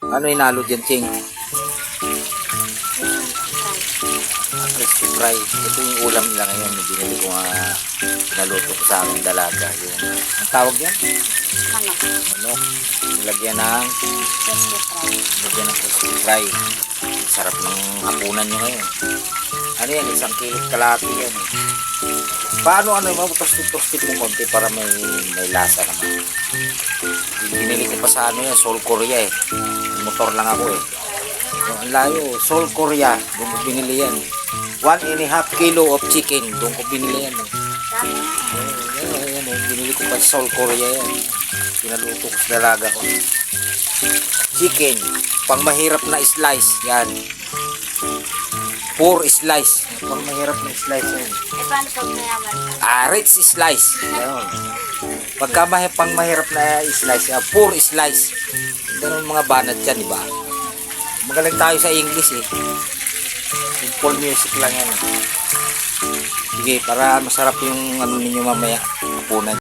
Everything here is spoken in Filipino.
Ano hinalo dyan, Ching? Crispy fry. Ito yung ulam nila ngayon. Binili ko nga, naluto ko sa aking dalaga. Yung, ang tawag yan? Manok. Manok. Nilagyan ng crispy fry. Sarap ng hapunan nyo ngayon. Ano yan? 1 kilo kalahati yan. Paano toasted mo konti para may lasa naman. Binili ko pa sa Seoul, Korea eh. Motor lang ako eh. So, ang layo, Seoul, Korea. Doon ko binili yan. 1.5 kilo of chicken. Doon ko binili yan eh. Ayan eh. Binili ko pa sa Seoul, Korea yan. Pinaluto ko sa dalaga ko. Chicken. Pang mahirap na slice. Yan. 4 slice. Pang mahirap na slice yan. Paano pag mayaman? Rich slice. Ayun. Pagka pang mahirap na slice, 4 slice. Ganun mga banat yan, diba? Magaling tayo sa English eh. Simple music lang yan. Sige, para masarap yung ninyo mamaya. Hapunan.